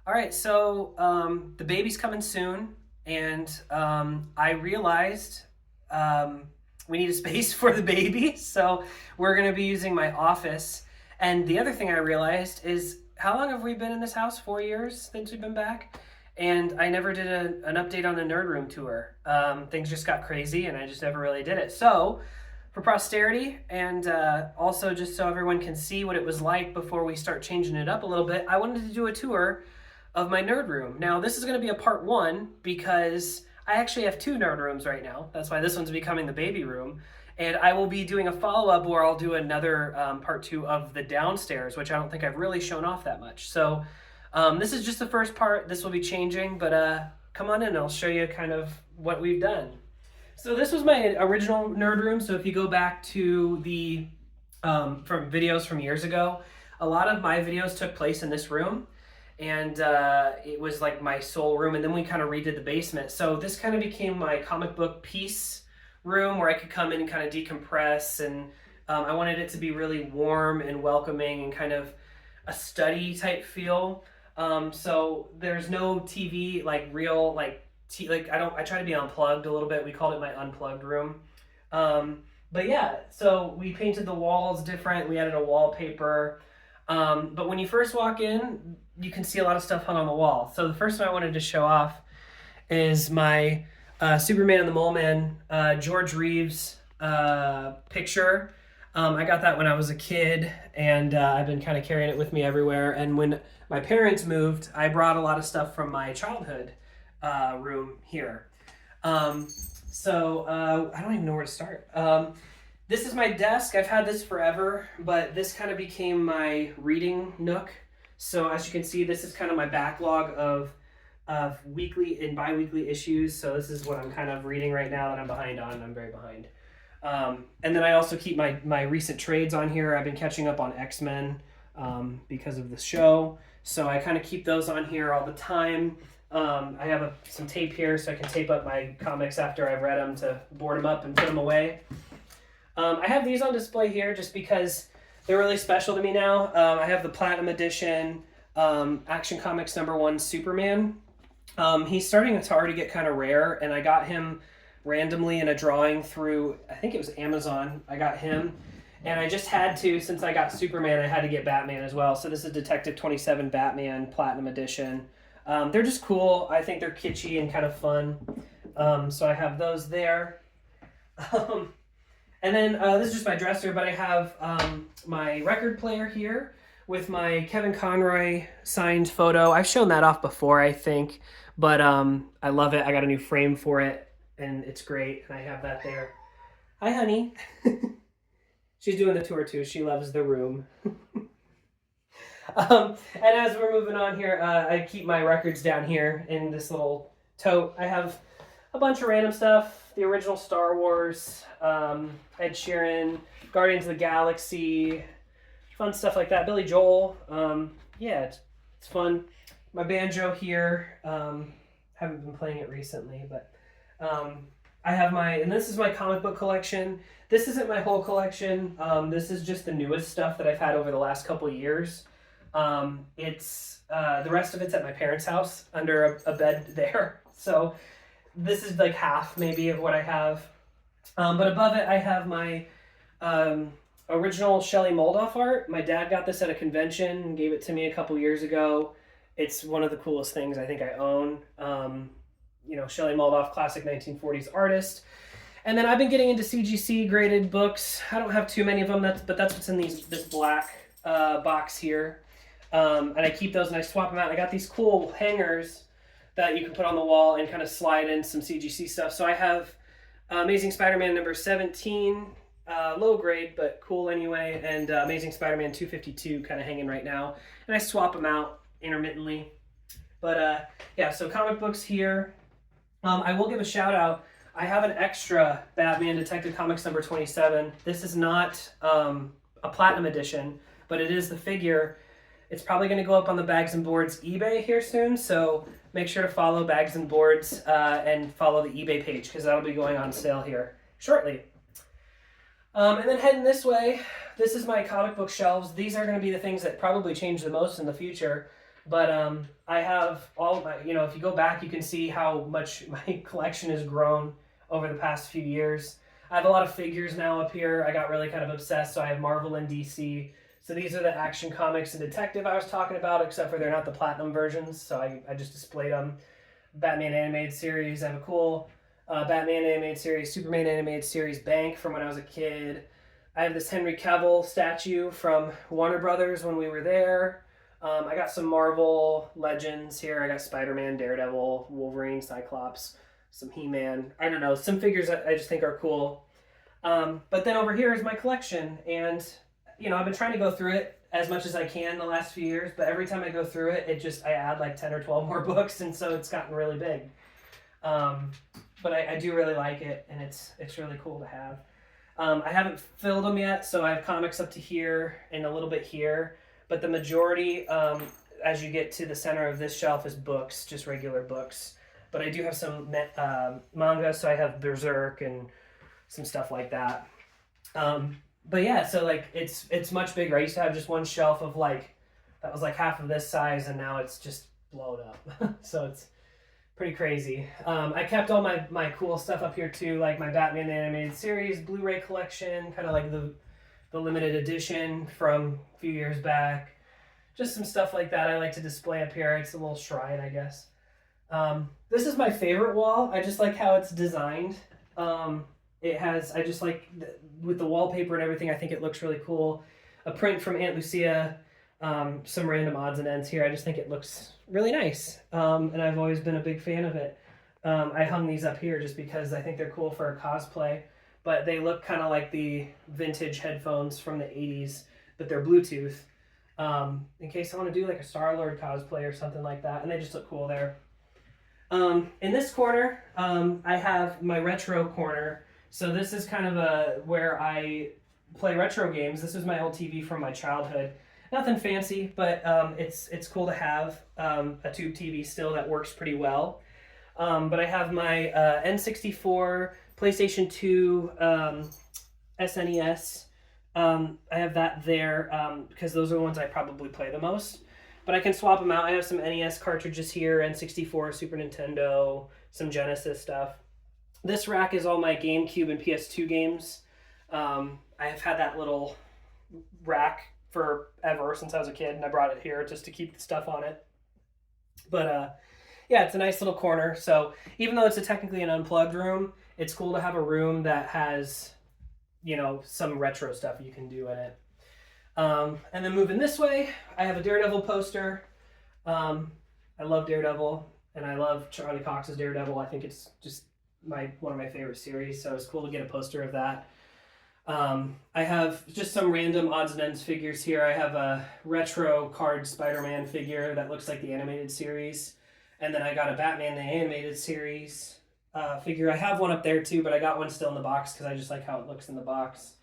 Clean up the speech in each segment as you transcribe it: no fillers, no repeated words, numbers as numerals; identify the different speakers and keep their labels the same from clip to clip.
Speaker 1: All right, so the baby's coming soon, and I realized um, we need a space for the baby, so we're going to be using my office. And the other thing I realized is how long have we been in this house? 4 years since we've been back? And I never did an update on the Nerd Room tour. Things just got crazy, and I just never really did it. So, for posterity, and also just so everyone can see what it was like before we start changing it up a little bit, I wanted to do a tour of my nerd room. Now, this is going to be a part one because I actually have two nerd rooms right now. That's why this one's becoming the baby room. And I will be doing a follow up where I'll do another part two of the downstairs, which I don't think I've really shown off that much. So, this is just the first part. This will be changing, but come on in and I'll show you kind of what we've done. So, this was my original nerd room. So, if you go back to the from videos from years ago, a lot of my videos took place in this room, and it was like my sole room. And then we kind of redid the basement, so this kind of became my comic book piece room where I could come in and kind of decompress. And I wanted it to be really warm and welcoming and kind of a study type feel. So there's no TV, like real like I try to be unplugged a little bit. We called it my unplugged room. But yeah, so we painted the walls different. We added a wallpaper. But when you first walk in, you can see a lot of stuff hung on the wall. So the first one I wanted to show off is my Superman and the Mole Man, George Reeves picture. I got that when I was a kid, and I've been kind of carrying it with me everywhere. And when my parents moved, I brought a lot of stuff from my childhood room here. I don't even know where to start. This is my desk. I've had this forever, but this kind of became my reading nook. So as you can see, this is kind of my backlog of weekly and bi-weekly issues. So this is what I'm kind of reading right now that I'm behind on. I'm very behind. And then I also keep my recent trades on here. I've been catching up on X-Men because of the show. So I kind of keep those on here all the time. I have some tape here so I can tape up my comics after I've read them to board them up and put them away. I have these on display here just because they're really special to me now. I have the Platinum Edition Action Comics #1 Superman. He's starting to already get kind of rare, and I got him randomly in a drawing through, I think it was Amazon. I got him, and I just had to, since I got Superman, I had to get Batman as well. So this is Detective 27 Batman Platinum Edition. They're just cool. I think they're kitschy and kind of fun. So I have those there. And then this is just my dresser, but I have my record player here with my Kevin Conroy signed photo. I've shown that off before, I think, but I love it. I got a new frame for it, and it's great, and I have that there. Hi, honey. She's doing the tour, too. She loves the room. And as we're moving on here, I keep my records down here in this little tote. I have a bunch of random stuff. The original Star Wars, Ed Sheeran, Guardians of the Galaxy, fun stuff like that. Billy Joel. Yeah, it's fun. My banjo here. Haven't been playing it recently, but I have and this is my comic book collection. This isn't my whole collection. This is just the newest stuff that I've had over the last couple of years. It's the rest of it's at my parents' house under a bed there. So this is like half maybe of what I have. But above it, I have my original Shelley Moldoff art. My dad got this at a convention and gave it to me a couple years ago. It's one of the coolest things I think I own. Shelley Moldoff, classic 1940s artist. And then I've been getting into CGC graded books. I don't have too many of them, but that's what's in this black box here. And I keep those and I swap them out. I got these cool hangers that you can put on the wall and kind of slide in some CGC stuff. So I have Amazing Spider-Man #17, low grade, but cool anyway, and Amazing Spider-Man 252 kind of hanging right now. And I swap them out intermittently. But yeah, so comic books here. I will give a shout out. I have an extra Batman Detective Comics #27. This is not a Platinum Edition, but it is the figure. It's probably going to go up on the Bags and Boards eBay here soon, so make sure to follow Bags and Boards and follow the eBay page because that'll be going on sale here shortly. And then heading this way, this is my comic book shelves. These are going to be the things that probably change the most in the future. But I have all my, if you go back, you can see how much my collection has grown over the past few years. I have a lot of figures now up here. I got really kind of obsessed, so I have Marvel and DC. So these are the Action Comics and Detective I was talking about, except for they're not the platinum versions, so I just displayed them. Batman animated series. I have a cool Batman animated series, Superman animated series Bank from when I was a kid. I have this Henry Cavill statue from Warner Brothers when we were there. I got some Marvel Legends here. I got Spider-Man, Daredevil, Wolverine, Cyclops, some He-Man. I don't know, some figures that I just think are cool. But then over here is my collection, and I've been trying to go through it as much as I can the last few years, but every time I go through it, I add like 10 or 12 more books, and so it's gotten really big. But I do really like it, and it's really cool to have. I haven't filled them yet, so I have comics up to here and a little bit here, but the majority, as you get to the center of this shelf, is books, just regular books. But I do have some manga, so I have Berserk and some stuff like that. But yeah, so like it's much bigger. I used to have just one shelf of that was like half of this size, and now it's just blown up. So it's pretty crazy. I kept all my cool stuff up here too, like my Batman animated series Blu-ray collection, kind of like the limited edition from a few years back. Just some stuff like that I like to display up here. It's a little shrine, I guess. This is my favorite wall. I just like how it's designed. I just like, with the wallpaper and everything, I think it looks really cool. A print from Aunt Lucia, some random odds and ends here. I just think it looks really nice, and I've always been a big fan of it. I hung these up here just because I think they're cool for a cosplay, but they look kind of like the vintage headphones from the 80s, but they're Bluetooth, in case I want to do like a Star-Lord cosplay or something like that, and they just look cool there. In this corner, I have my retro corner. So this is kind of where I play retro games. This is my old TV from my childhood. Nothing fancy, but it's cool to have a tube TV still that works pretty well. But I have my N64, PlayStation 2, SNES. I have that there because those are the ones I probably play the most. But I can swap them out. I have some NES cartridges here, N64, Super Nintendo, some Genesis stuff. This rack is all my GameCube and PS2 games. I have had that little rack forever, since I was a kid, and I brought it here just to keep the stuff on it. But yeah, it's a nice little corner. So even though it's technically an unplugged room, it's cool to have a room that has, some retro stuff you can do in it. And then moving this way, I have a Daredevil poster. I love Daredevil, and I love Charlie Cox's Daredevil. I think it's just one of my favorite series, so it's cool to get a poster of that. I have just some random odds and ends figures here. I have a retro card Spider-Man figure that looks like the animated series, and then I got a Batman the animated series figure. I have one up there too, but I got one still in the box because I just like how it looks in the box.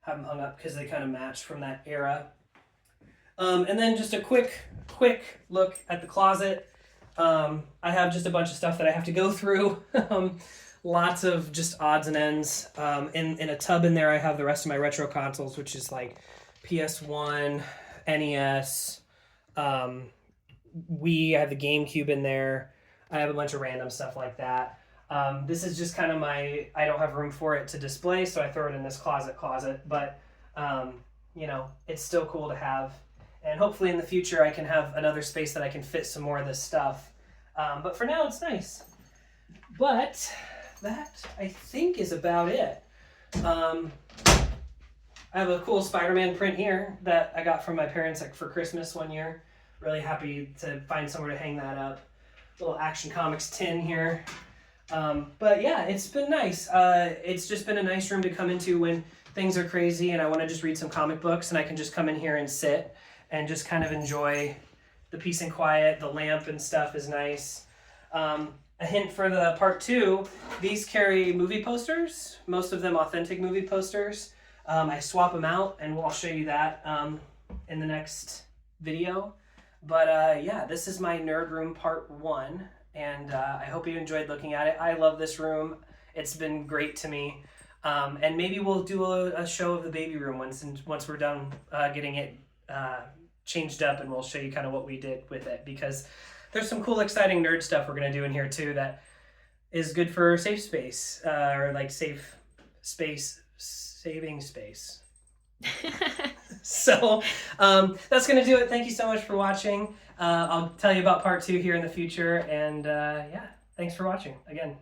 Speaker 1: Have them hung up because they kind of match from that era. And then just a quick look at the closet. I have just a bunch of stuff that I have to go through. Lots of just odds and ends. In a tub in there, I have the rest of my retro consoles, which is like PS1, NES, Wii. I have the GameCube in there. I have a bunch of random stuff like that. This is just kind of I don't have room for it to display, so I throw it in this closet, but it's still cool to have. And hopefully in the future I can have another space that I can fit some more of this stuff. But for now it's nice. But that, I think, is about it. I have a cool Spider-Man print here that I got from my parents for Christmas one year. Really happy to find somewhere to hang that up. Little Action Comics tin here. But yeah, it's been nice. It's just been a nice room to come into when things are crazy and I want to just read some comic books, and I can just come in here and sit and just kind of enjoy the peace and quiet. The lamp and stuff is nice. A hint for the part 2, these carry movie posters, most of them authentic movie posters. I swap them out, and I'll show you that in the next video. But yeah, this is my nerd room part 1, and I hope you enjoyed looking at it. I love this room. It's been great to me. And maybe we'll do a show of the baby room once we're done getting it changed up, and we'll show you kind of what we did with it, because there's some cool, exciting nerd stuff we're going to do in here too that is good for safe space, or like safe space, saving space. So that's going to do it. Thank you so much for watching. I'll tell you about part 2 here in the future. And yeah, thanks for watching again.